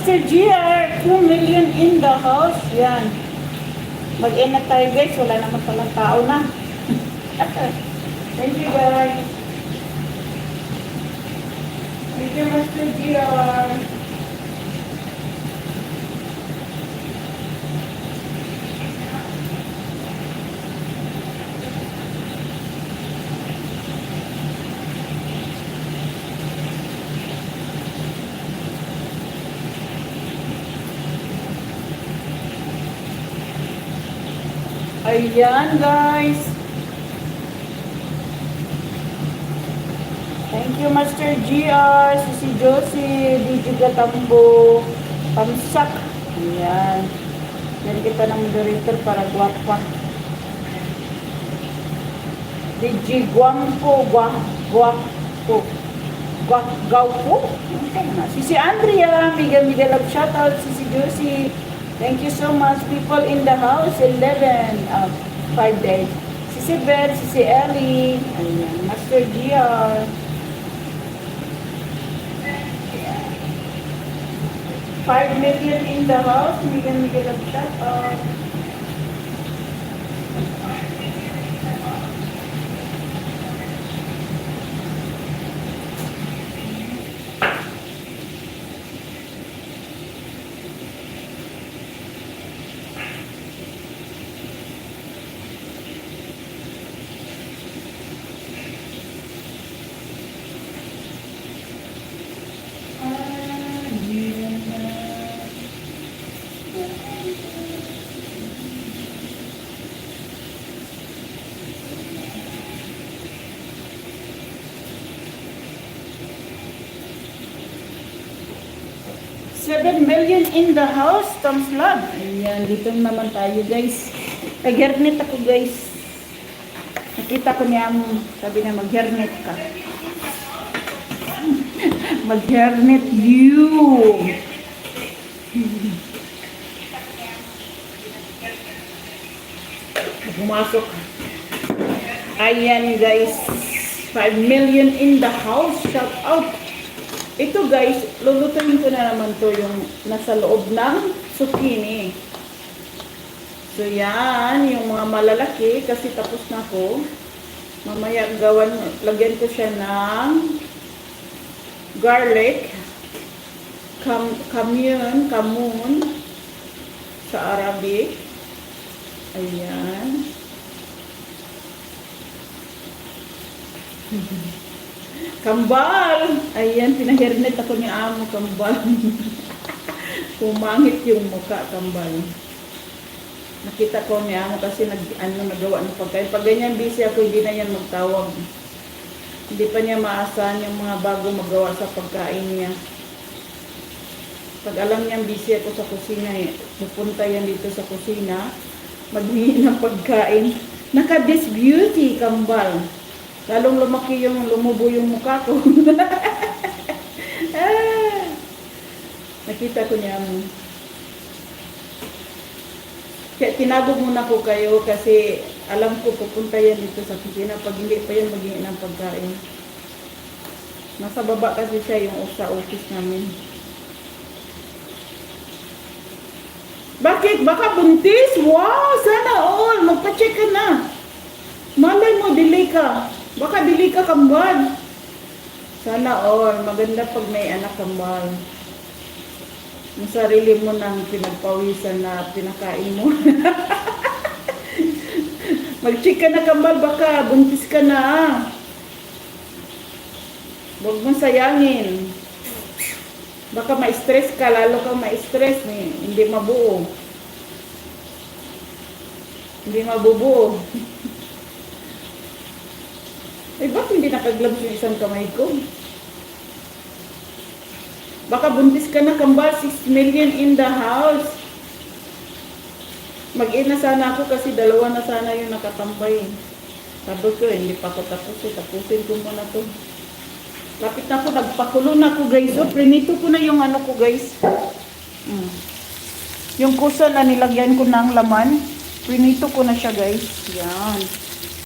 Master GR, 2 million in the house. Yan. Mag-in na tayo guys. Wala naman palang tao na. Thank you guys. Thank you Master GR. Ayan guys. Thank you Master GR, si Josie, DJ Gatambo, Pamsak. Ayan. Yan kita ng moderator para guwapa. DJ Guampo, Guapo. Gaupo. Si Andrea, Miguel love shoutout, si Josie. Thank you so much, people in the house. 11, 5 days. Si Beth, si Ellie, ayan, Master GR. 5 million in the house. Miguel of shout out. $7 million in the house, Tom's Love. Ayan, dito naman tayo guys. Nag-hairnet ako guys. Nakita ko niya, sabi na mag-hairnet ka. Mag-hairnet you. Pumasok. Ayan guys. 5 million in the house. Shout out. Ito guys, lulutuin ko na naman to yung nasa loob ng zucchini. So yan, yung mga malalaki kasi tapos na ko. Mamaya lagyan ko siya ng garlic, kamun sa Arabic. Ayan. Kambal! Ayan, pinahirnet ako ni Amo, kambal. Pumangit yung mukha, kambal. Nakita ko ni Amo kasi nagawa ng pagkain. Pag ganyan busy ako, hindi na yan magtawag. Hindi pa niya maasahan yung mga bago magawa sa pagkain niya. Pag alam niya busy ako sa kusina, pupunta yan dito sa kusina, maghingi ng pagkain. Naka-this beauty, kambal. Lalong lumubo yung mukha ko. Nakita ko niya. Kaya tinabog muna ko kayo kasi alam ko pupunta yan dito sa kusina. Pag hindi pa yan maghingi ng pagkain. Nasa baba kasi siya yung sa office namin. Bakit? Baka buntis? Wow! Sana all! Magpa-check ka na. Malay mo, delay ka. Baka dili ka, kambal. Sana all. Maganda pag may anak, kambal. Yung sarili mo nang pinagpawisan na pinakain mo. Mag-check ka na, kambal. Baka buntis ka na. Huwag mong sayangin. Baka ma-stress ka. Lalo kang ma-stress. Hindi mabuo. Hindi mabubuo. Eh, bakit hindi nakagloves yung isang kamay ko? Baka buntis ka na, kambal. 6 million in the house. Mag-in na sana ako kasi 2 na sana yung nakatambay. Sabi ko, hindi pa ako tapos. Tapusin ko muna to. Lapit na ako, nagpakulo na ako guys. So, prinito ko na yung ano ko guys. Yung kusa na nilagyan ko ng laman. Prinito ko na siya guys. Yan.